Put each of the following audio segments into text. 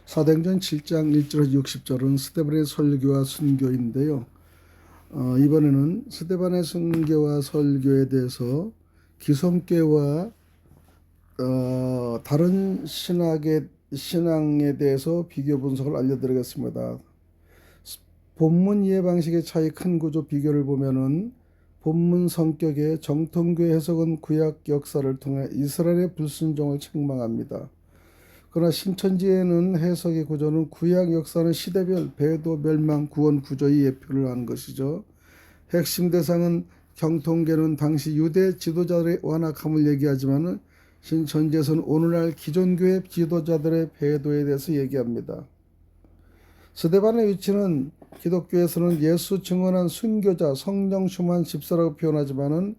사도행전 7장 1절에서 60절은 스데반의 설교와 순교인데요. 이번에는 스데반의 순교와 설교에 대해서 기성교와 다른 신앙에 대해서 비교 분석을 알려드리겠습니다. 본문 이해 방식의 차이 큰 구조 비교를 보면은 본문 성격의 정통교의 해석은 구약 역사를 통해 이스라엘의 불순종을 책망합니다. 그러나 신천지에는 해석의 구조는 구약 역사는 시대별 배도 멸망 구원 구조의 예표를 하는 것이죠. 핵심 대상은 정통계는 당시 유대 지도자들의 완악함을 얘기하지만 신천지에서는 오늘날 기존교회 지도자들의 배도에 대해서 얘기합니다. 스데반의 위치는 기독교에서는 예수 증언한 순교자 성령 충만 집사라고 표현하지만은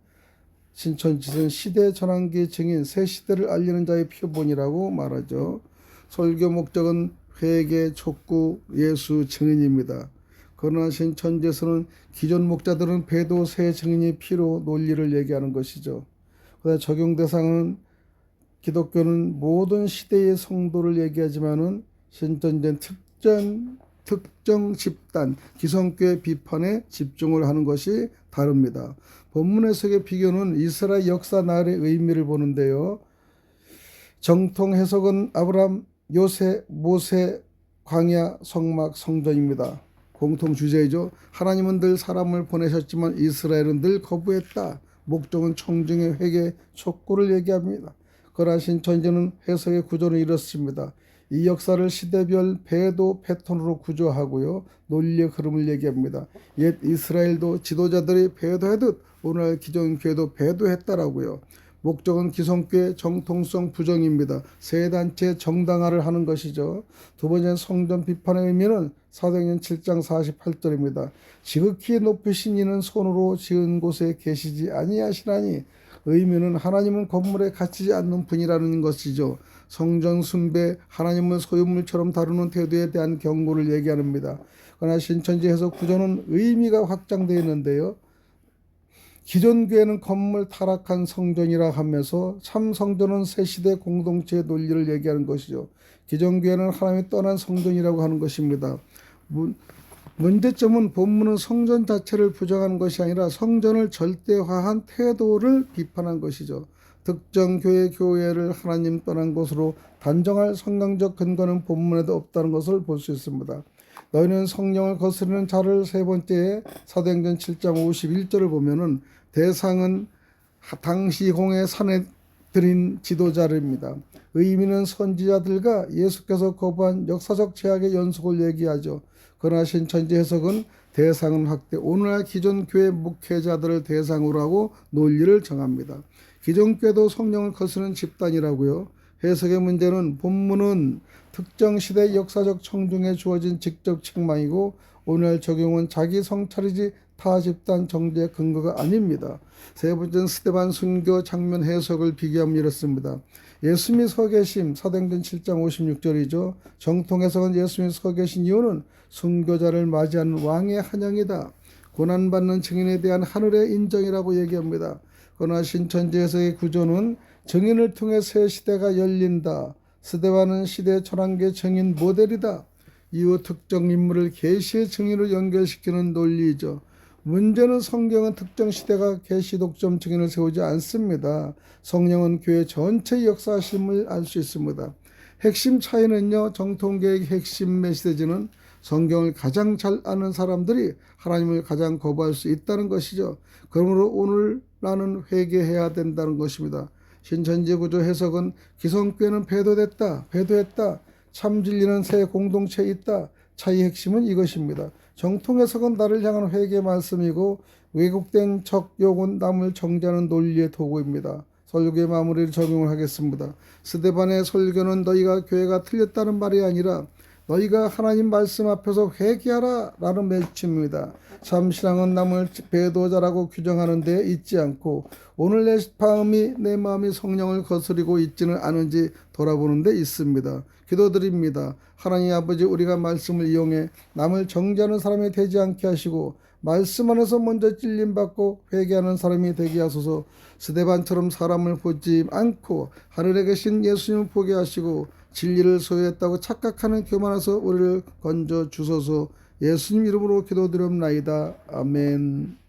신천지는 시대 전환기 증인 새 시대를 알리는 자의 표본이라고 말하죠. 설교 목적은 회개, 촉구, 예수 증인입니다. 그러나 신천지에서는 기존 목자들은 배도 새 증인이 필요 논리를 얘기하는 것이죠. 그다음 적용 대상은 기독교는 모든 시대의 성도를 얘기하지만은 신천지는 특정 집단, 기성교의 비판에 집중을 하는 것이 다릅니다. 본문 해석의 비교는 이스라엘 역사 날의 의미를 보는데요. 정통 해석은 아브람, 요새, 모세, 광야, 성막, 성전입니다. 공통 주제이죠. 하나님은 늘 사람을 보내셨지만 이스라엘은 늘 거부했다. 목적은 청중의 회개, 촉구를 얘기합니다. 그러나 신천지는 해석의 구조는 이렇습니다. 이 역사를 시대별 배도 패턴으로 구조하고요. 논리의 흐름을 얘기합니다. 옛 이스라엘도 지도자들이 배도하듯 오늘날 기존 교회도 배도했다라고요. 목적은 기성교의 정통성 부정입니다. 세 단체 정당화를 하는 것이죠. 두 번째 성전 비판의 의미는 사도행전 7장 48절입니다. 지극히 높으신 이는 손으로 지은 곳에 계시지 아니하시나니 의미는 하나님은 건물에 갇히지 않는 분이라는 것이죠. 성전 숭배, 하나님을 소유물처럼 다루는 태도에 대한 경고를 얘기합니다. 그러나 신천지 해석 구조는 의미가 확장되어 있는데요. 기존 교회는 건물 타락한 성전이라 하면서 참 성전은 새 시대 공동체의 논리를 얘기하는 것이죠. 기존 교회는 하나님이 떠난 성전이라고 하는 것입니다. 문제점은 본문은 성전 자체를 부정하는 것이 아니라 성전을 절대화한 태도를 비판한 것이죠. 특정 교회를 하나님 떠난 곳으로 단정할 성경적 근거는 본문에도 없다는 것을 볼 수 있습니다. 너희는 성령을 거스르는 자를 세 번째에 사도행전 7장 51절을 보면은 대상은 당시 홍해 산에 들인 지도자들입니다. 의미는 선지자들과 예수께서 거부한 역사적 제약의 연속을 얘기하죠. 그러나 신천지 해석은 대상은 확대, 오늘날 기존 교회 목회자들을 대상으로 하고 논리를 정합니다. 기존 교회도 성령을 거스르는 집단이라고요. 해석의 문제는 본문은 특정 시대 역사적 청중에 주어진 직접 책망이고 오늘 적용은 자기 성찰이지 타 집단 정죄의 근거가 아닙니다. 세 번째는 스데반 순교 장면 해석을 비교하면 이렇습니다. 예수님이 서 계심, 사도행전 7장 56절이죠. 정통 해석은 예수님이 서 계신 이유는 순교자를 맞이하는 왕의 환영이다. 고난받는 증인에 대한 하늘의 인정이라고 얘기합니다. 그러나 신천지 해석의 구조는 증인을 통해 새 시대가 열린다. 스데반은 시대 전환계 증인 모델이다. 이후 특정 인물을 계시의 증인으로 연결시키는 논리이죠. 문제는 성경은 특정 시대가 계시 독점 증인을 세우지 않습니다. 성령은 교회 전체의 역사심을 알 수 있습니다. 핵심 차이는요. 정통교의 핵심 메시지는 성경을 가장 잘 아는 사람들이 하나님을 가장 거부할 수 있다는 것이죠. 그러므로 오늘 나는 회개해야 된다는 것입니다. 신천지 구조 해석은 기성교회는 배도했다. 참 진리는 새 공동체에 있다. 차이 핵심은 이것입니다. 정통 해석은 나를 향한 회개 말씀이고 왜곡된 적용은 남을 정죄하는 논리의 도구입니다. 설교의 마무리를 적용을 하겠습니다. 스데반의 설교는 너희가 교회가 틀렸다는 말이 아니라 너희가 하나님 말씀 앞에서 회개하라 라는 맺힘입니다. 참 신앙은 남을 배도자라고 규정하는 데 있지 않고 오늘 내 마음이 성령을 거스리고 있지는 않은지 돌아보는 데 있습니다. 기도드립니다. 하나님 아버지, 우리가 말씀을 이용해 남을 정죄하는 사람이 되지 않게 하시고 말씀 안에서 먼저 찔림받고 회개하는 사람이 되게 하소서. 스데반처럼 사람을 보지 않고 하늘에 계신 예수님을 보게 하시고 진리를 소유했다고 착각하는 교만에서 우리를 건져 주소서. 예수님 이름으로 기도드립나이다. 아멘.